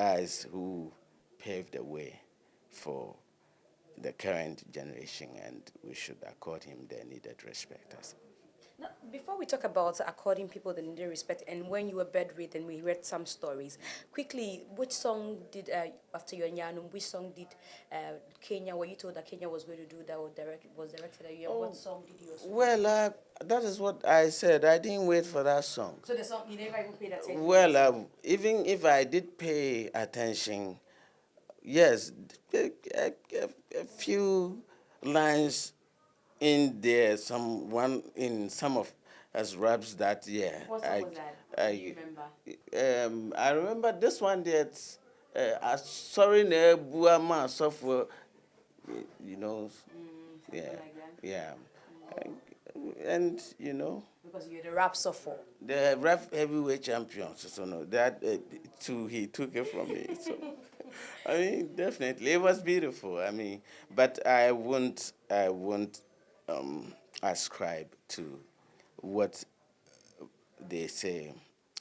guys who paved the way for the current generation, and we should accord him the needed respect. Now, before we talk about according people the needed respect, and when you were bedridden, we read some stories. Quickly, which song did after your Nyanum? Which song did Kenya? Were you told that Kenya was going to do that, or was directed at you? And what song did you also? Well, that is what I said. I didn't wait for that song. So the song you never even paid attention. Well, even if I did pay attention, yes, a few lines in there, in some of us raps that, yeah. What song was that? Do you remember? I remember this one that, sorry, ne buama suffer, you know, yeah, Like that. yeah, and Because you're the rap suffer. the rap heavyweight champions, so no, that too he took it from me. So I mean, definitely, it was beautiful. I mean, but I won't ascribe to what they say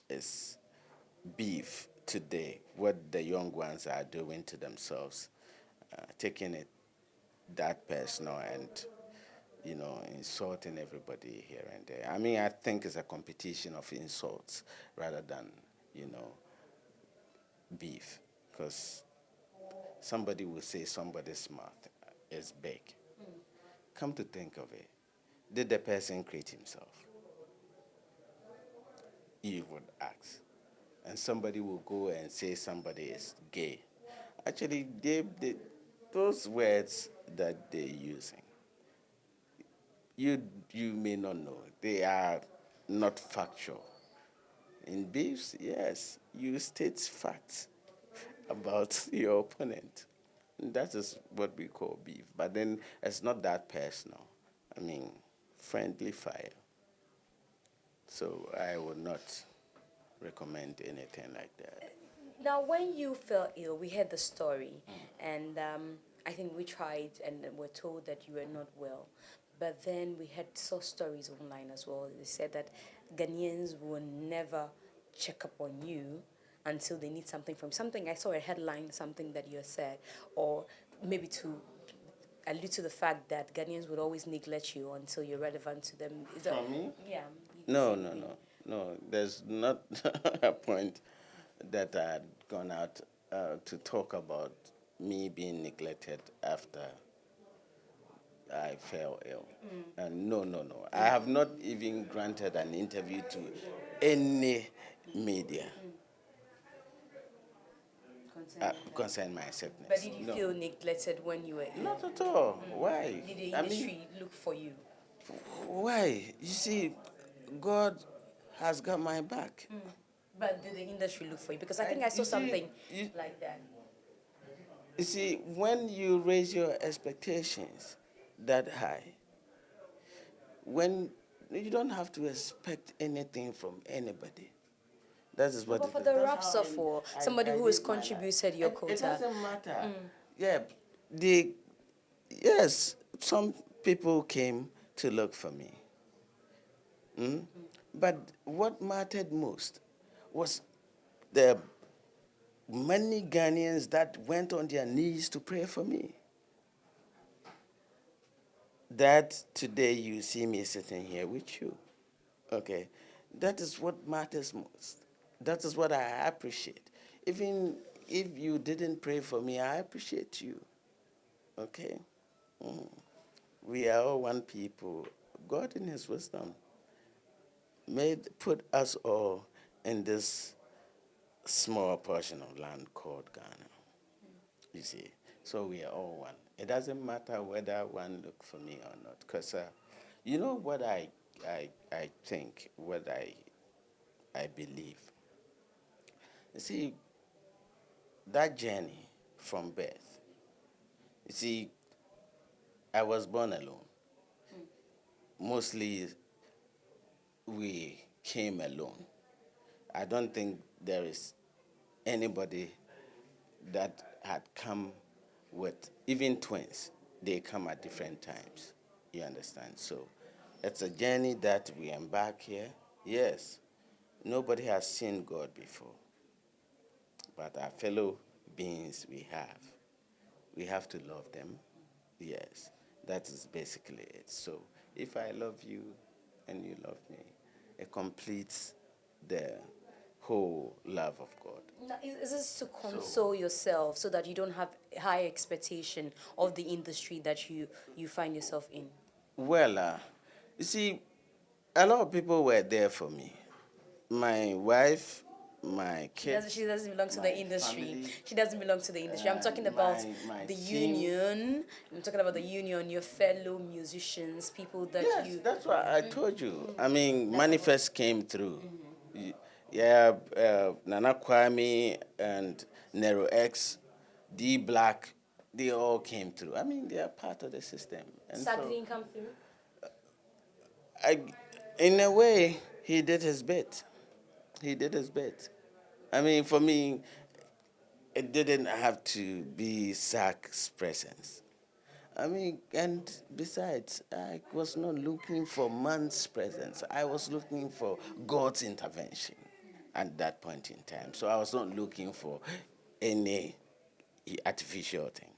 is beef today. What the young ones are doing to themselves, taking it that personal and insulting everybody here and there. I mean, I think it's a competition of insults rather than beef, because somebody will say somebody's mouth is big. Come to think of it, did the person create himself? You would ask. And somebody will go and say somebody is gay. Actually, those words that they're using, you may not know. They are not factual. In beefs, yes, you state facts about your opponent. And that is what we call beef. But then it's not that personal. I mean, friendly fire. So I would not recommend anything like that. Now, when you fell ill, we heard the story, and I think we tried and were told that you were not well. But then we had saw stories online as well. They said that Ghanaians will never check up on you until they need something from something. I saw a headline, something that you said, or maybe to allude to the fact that Ghanaians would always neglect you until you're relevant to them. Is that From me? yeah? No, no, no, no. There's not a point that I had gone out to talk about me being neglected after I fell ill. And no, no, no. I have not even granted an interview to any media concerning my sickness. But did you No. feel neglected when you were ill? Not at all. Why? Did the I mean, industry look for you? why? You see, God has got my back. But did the industry look for you? Because I think I saw something like that. You see, when you raise your expectations that high, when you don't have to expect anything from anybody. That is what But it for is. the That's rap how suffer, I somebody who has live my life. contributed your It quota. doesn't matter. Yeah, yes, some people came to look for me. But what mattered most was the many Ghanaians that went on their knees to pray for me. That today you see me sitting here with you. Okay, that is what matters most. That is what I appreciate. Even if you didn't pray for me, I appreciate you. Okay? We are all one people. God in his wisdom put us all in this small portion of land called Ghana. You see? So we are all one. It doesn't matter whether one look for me or not. Because you know what I think, what I believe. You see, that journey from birth, you see, I was born alone. Mostly we came alone. I don't think there is anybody that had come with, even twins, they come at different times. You understand? So it's a journey that we embark here. Yes, nobody has seen God before. but our fellow beings we have to love them. Yes, that is basically it. So if I love you and you love me, it completes the whole love of God. Now, is this to console yourself so that you don't have high expectation of the industry that you find yourself in? Well, you see, a lot of people were there for me. My wife, my kids. She doesn't belong to my the industry. family, She doesn't belong to the industry. I'm talking about my the team. union. I'm talking about the union, your fellow musicians, people that Yes, you. that's what I told you. I mean, Manifest came through. Yeah, Nana Kwame and Nero X, D Black, they all came through. I mean, they are part of the system. And Sad so, didn't come through. I, in a way, he did his bit. He did his bit. I mean, for me, it didn't have to be Zach's presence. I mean, and besides, I was not looking for man's presence. I was looking for God's intervention at that point in time. So I was not looking for any artificial thing.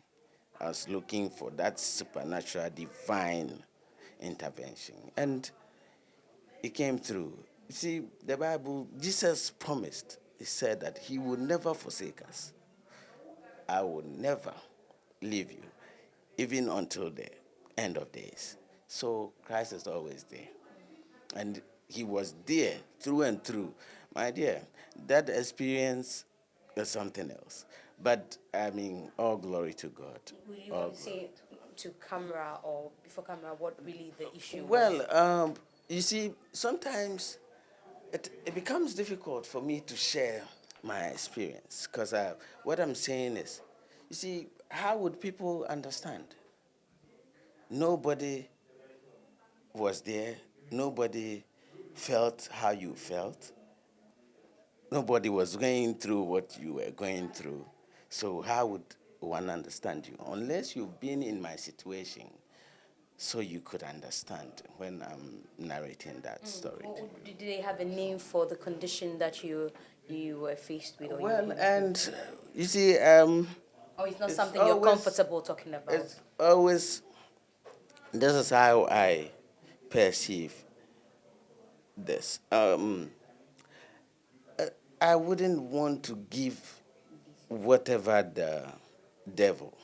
I was looking for that supernatural, divine intervention. And it came through. You see, the Bible, Jesus promised, he said that he would never forsake us. I will never leave you, even until the end of days. So Christ is always there. And he was there through and through. My dear, that experience is something else. But I mean, all glory to God. Will you All want to say to camera or before camera what really the issue was? Well, you see, sometimes it becomes difficult for me to share my experience because what I'm saying is, you see, how would people understand? Nobody was there. Nobody felt how you felt. Nobody was going through what you were going through. So how would one understand you? Unless you've been in my situation, so you could understand when I'm narrating that story. Did they have a name for the condition that you were faced with? Or Well, you and you see, or it's not it's something you're always- comfortable talking about? it's always, this is how I perceive this. I wouldn't want to give whatever the devil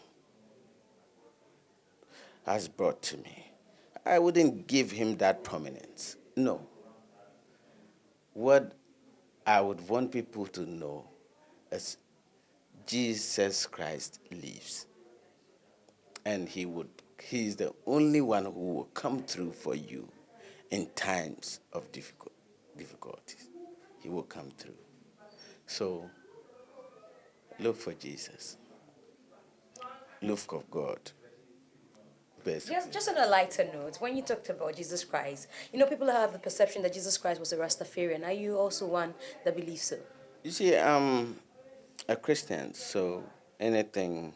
has brought to me. I wouldn't give him that prominence. No. What I would want people to know is Jesus Christ lives. And he is the only one who will come through for you in times of difficulties. He will come through. So look for Jesus. Look for God. Basically. Just on a lighter note, when you talked about Jesus Christ, people have the perception that Jesus Christ was a Rastafarian. Are you also one that believes so? You see, I'm a Christian, so anything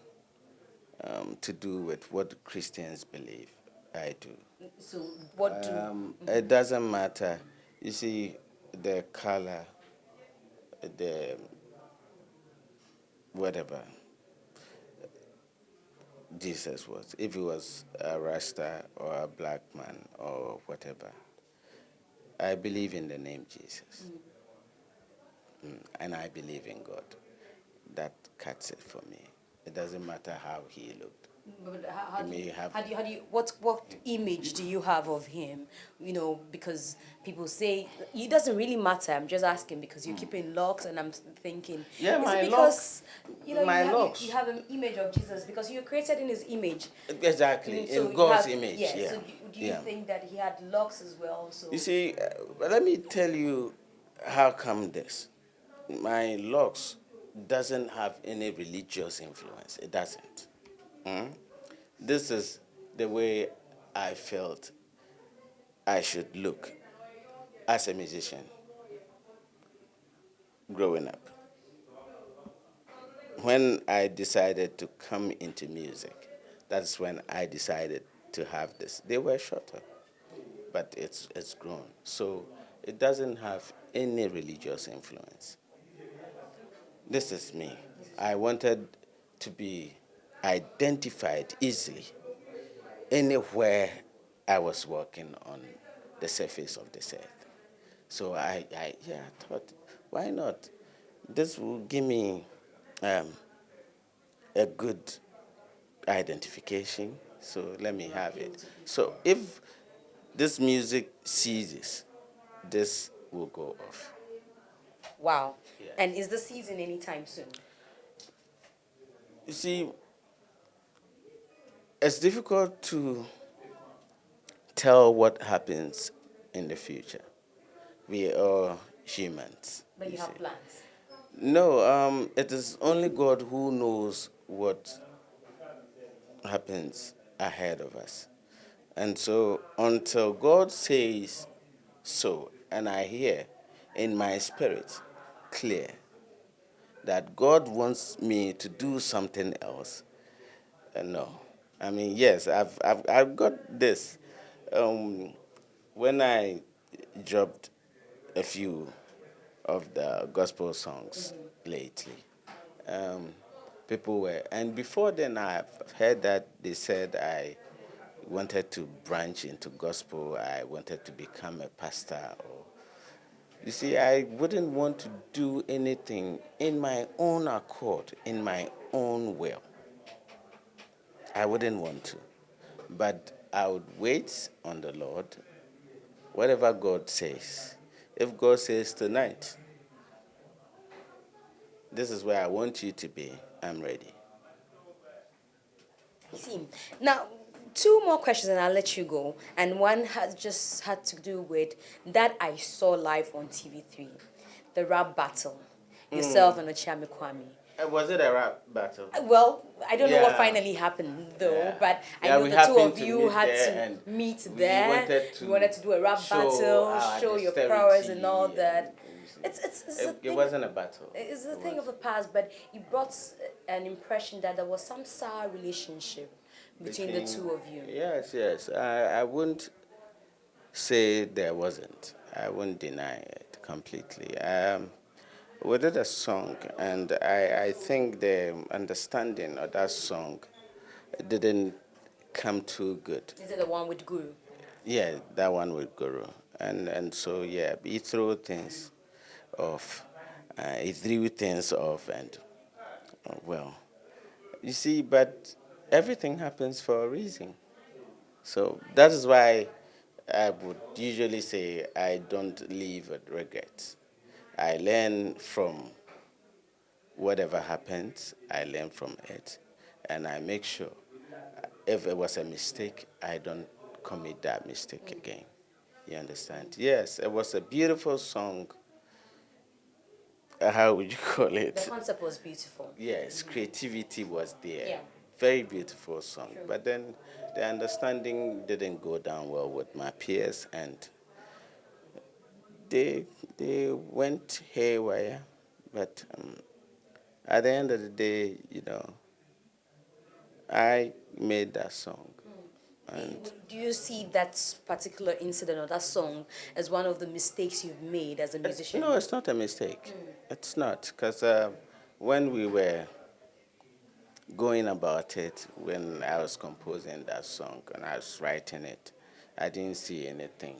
to do with what Christians believe, I do. So what do It doesn't matter. You see, the color, the whatever Jesus was, if he was a Rasta or a black man or whatever, I believe in the name Jesus. And I believe in God. That cuts it for me. It doesn't matter how he looked. But how He do may you, have- how do you, how do you, what image do you have of him? Because people say it doesn't really matter. I'm just asking because you're keeping locks, and I'm thinking, Yeah, is my it because my locks. you have an image of Jesus because you're created in His image. Exactly, So in you God's have- image. Yeah. Yeah. So do you Yeah. think that he had locks as well? So You see, let me tell you how come this. My locks doesn't have any religious influence. It doesn't. This is the way I felt I should look as a musician growing up. When I decided to come into music, that's when I decided to have this. They were shorter, but it's grown. So it doesn't have any religious influence. This is me. I wanted to be identified easily anywhere I was walking on the surface of this earth. So I thought, why not? This will give me um, a good identification. So let me have it. So if this music ceases, this will go off. Wow. Yes. And is the season anytime soon? You see, it's difficult to tell what happens in the future. We are humans. But you have See. plans. No, it is only God who knows what happens ahead of us. And so until God says so, and I hear in my spirit clear that God wants me to do something else, no. I mean, yes, I've got this. Um, when I dropped a few of the gospel songs lately, um, people were, and before then I've heard that they said I wanted to branch into gospel, I wanted to become a pastor. Or, you see, I wouldn't want to do anything in my own accord, in my own will. I wouldn't want to. But I would wait on the Lord, whatever God says. If God says tonight, this is where I want you to be, I'm ready. See, now two more questions and I'll let you go. And one has just had to do with that I saw live on TV3, the rap battle, yourself and Okyeame Kwame. Was it a rap battle? Well, I don't know what Yeah. finally happened though, Yeah. but I Yeah, know we the two happened of to you meet had there to and meet we there. wanted to You wanted to do a rap show battle, our show your dexterity prowess and all that. and It's a it thing. wasn't a battle. It's a It thing was of the past, but it brought an impression that there was some sour relationship between the two of you. Yes, yes. I wouldn't say there wasn't. I wouldn't deny it completely. We did a song, and I think the understanding of that song didn't come too good. Is it the one with Guru? Yeah, that one with Guru. And so, yeah, he threw things off. He threw things off, and, well, you see, but everything happens for a reason. So that is why I would usually say I don't live with regrets. I learn from whatever happens, I learn from it, and I make sure if it was a mistake, I don't commit that mistake again. You understand? Yes, it was a beautiful song. How would you call The it? concept was beautiful. Yes, creativity was there. Yeah. Very beautiful song. But then the understanding didn't go down well with my peers, and they they went haywire. But at the end of the day, I made that song, and Do you see that particular incident or that song as one of the mistakes you've made as a musician? no, it's not a mistake. It's not, because when we were going about it, when I was composing that song and I was writing it, I didn't see anything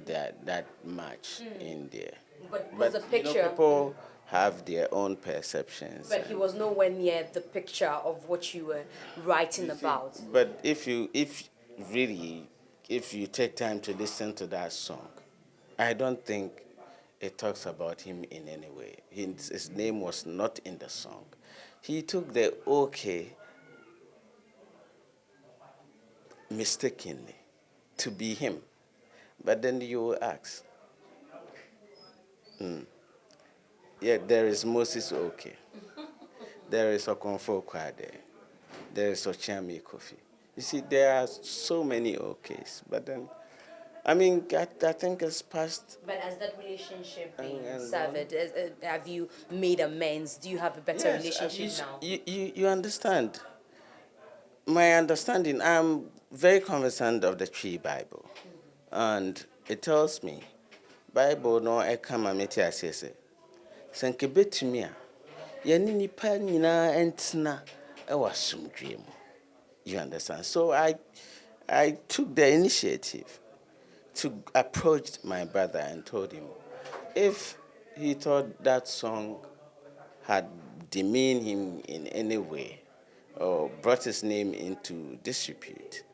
that much in there. But was the But picture? people have their own perceptions. But he was nowhere near the picture of what you were writing about. But if you take time to listen to that song, I don't think it talks about him in any way. His name was not in the song. He took the okay mistakenly to be him. But then you will ask, yeah, there is Moses okay. There is Obrafour Kwade. There is Okyeame Kofi. You see, there are so many okays. But then, I mean, I think it's past. But as that relationship being And severed, have you made amends? Do you have a better Yes, relationship now? you understand. My understanding, I'm very conversant of the Tree Bible. And it tells me, Bible no ekama meti asese. sɛ nka bɛtumi a yɛne nipa nyinaa ɛntena ɛwɔ asomdwee mu. You understand? So I took the initiative to approach my brother and told him if he thought that song had demeaned him in any way or brought his name into disrepute,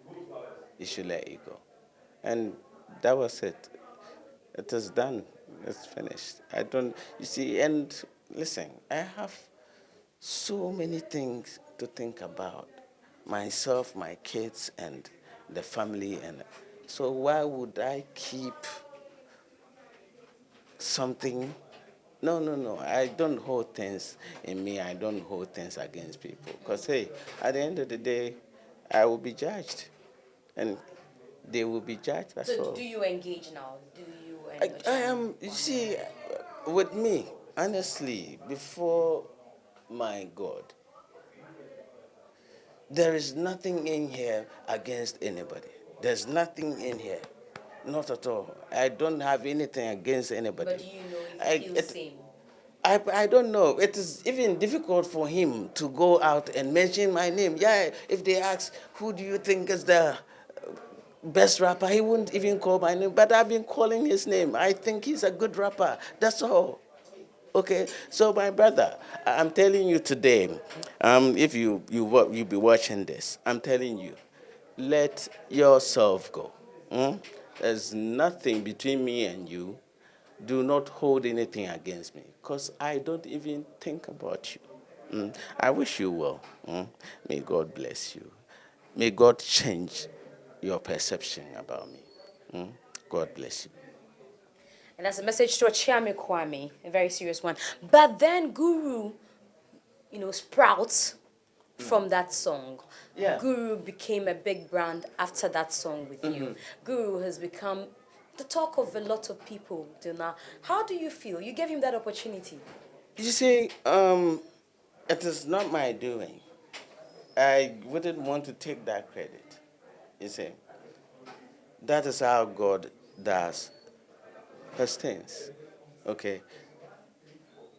he should let it go. And that was it. It is done. It's finished. I don't, you see, and listen, I have so many things to think about myself, my kids, and the family. And so why would I keep something? No, no, no. I don't hold things in me. I don't hold things against people. Because, hey, at the end of the day, I will be judged. And they will be judged as well. So do you engage now? Do you I am, you see, with me, honestly, before my God, there is nothing in here against anybody. There's nothing in here. Not at all. I don't have anything against anybody. But do you know if he feels same? I don't know. It is even difficult for him to go out and mention my name. Yeah, if they ask, who do you think is the best rapper, he wouldn't even call my name. But I've been calling his name. I think he's a good rapper. That's all. Okay, so my brother, I'm telling you today, if you be watching this, I'm telling you, let yourself go. There's nothing between me and you. Do not hold anything against me, because I don't even think about you. I wish you well. May God bless you. May God change your perception about me. God bless you. And that's a message to Okyeame Kwame, a very serious one. But then Guru, sprouts from that song. Yeah. Guru became a big brand after that song with you. Guru has become the talk of a lot of people till now. How do you feel? You gave him that opportunity. You see, it is not my doing. I wouldn't want to take that credit. You see, that is how God does his things. Okay,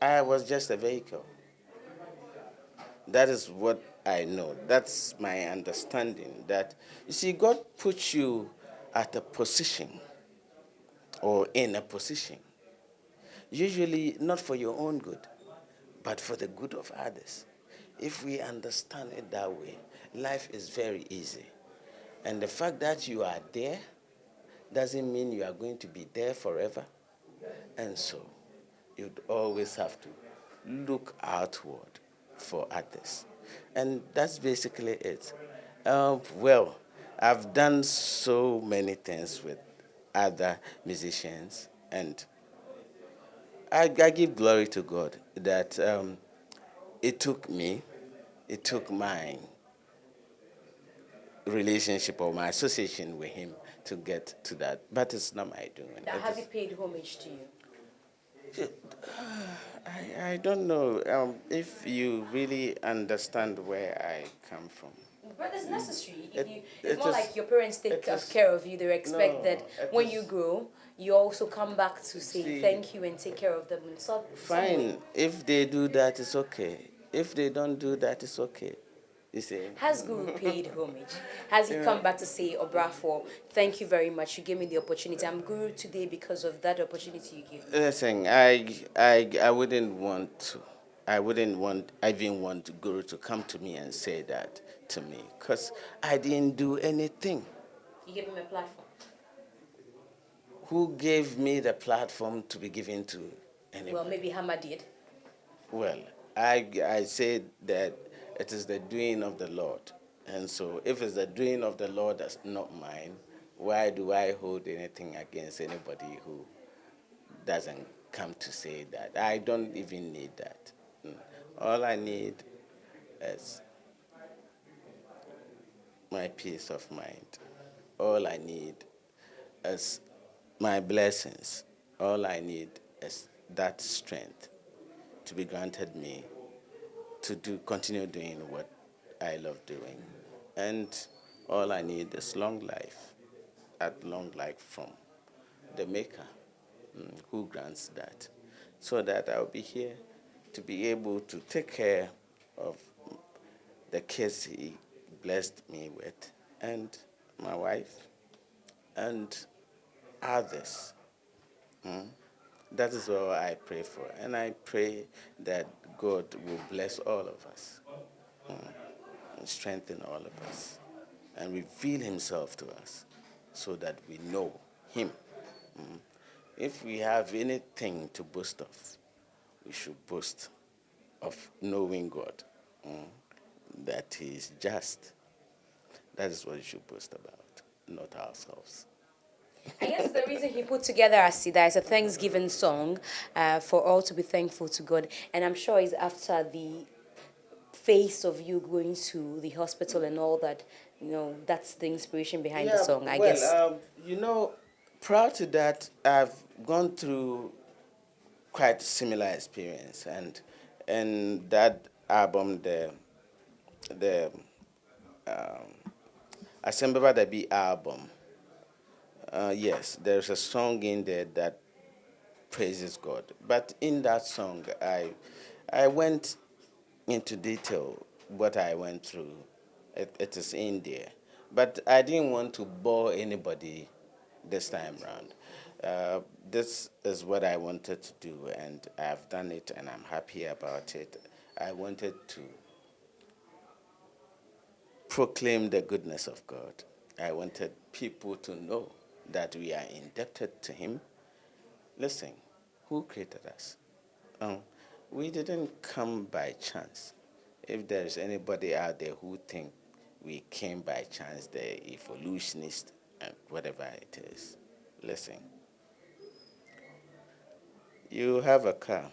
I was just a vehicle. That is what I know. That's my understanding. That, you see, God puts you at a position or in a position, usually not for your own good, but for the good of others. If we understand it that way, life is very easy. And the fact that you are there doesn't mean you are going to be there forever. And so you'd always have to look outward for others. And that's basically it. Well, I've done so many things with other musicians, and I give glory to God that it took me, it took my relationship or my association with him to get to that. But it's not my doing. Has he paid homage to you? I don't know if you really understand where I come from. But it's necessary. It It's more is- like your parents take it is- care of you. They expect No, that it when is- you grow, you also come back to say See, thank you and take care of them in some way. Fine. If they do that, it's okay. If they don't do that, it's okay. You see? Has Guru paid homage? Has he come back to say, Obrafour, thank you very much. You gave me the opportunity. I'm Guru today because of that opportunity you gave me. Listen, I wouldn't want to. I even want Guru to come to me and say that to me, because I didn't do anything. You gave him a platform. Who gave me the platform to be given to anybody? Well, maybe Hama did. Well, I say that it is the doing of the Lord. And so if it's the doing of the Lord that's not mine, why do I hold anything against anybody who doesn't come to say that? I don't even need that. All I need is my peace of mind. All I need is my blessings. All I need is that strength to be granted me to continue doing what I love doing. And all I need is long life, long life from the Maker, who grants that. so that I'll be here to be able to take care of the kids he blessed me with, and my wife, and others. Mm. That is all I pray for. And I pray that God will bless all of us, and strengthen all of us, and reveal himself to us so that we know him. Mm. If we have anything to boast of, we should boast of knowing God, that he is just. That is what we should boast about, not ourselves. I guess the reason he put together Asida is a Thanksgiving song for all to be thankful to God. And I'm sure it's after the phase of you going to the hospital and all that, that's the inspiration behind the Yeah, song, I well, guess. prior to that, I've gone through quite similar experience, and that album, the Assemble the B album, yes, there's a song in there that praises God. But in that song, I went into detail what I went through. It is in there. But I didn't want to bore anybody this time round. This is what I wanted to do, and I've done it, and I'm happy about it. I wanted to proclaim the goodness of God. I wanted people to know that we are indebted to him. Listen, who created us? Um, we didn't come by chance. If there's anybody out there who think we came by chance, they're evolutionist and whatever it is. Listen, you have a car.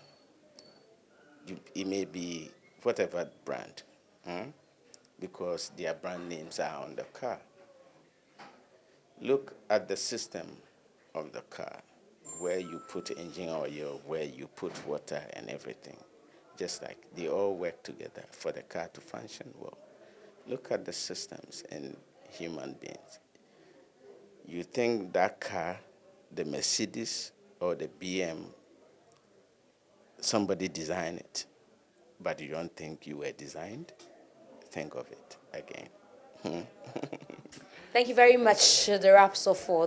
It may be whatever brand, because their brand names are on the car. Look at the system of the car, where you put engine oil, where you put water and everything. Just like they all work together for the car to function well. Look at the systems in human beings. You think that car, the Mercedes or the BM, somebody designed it, but you don't think you were designed? Think of it again. Thank you very much, the Rapso, for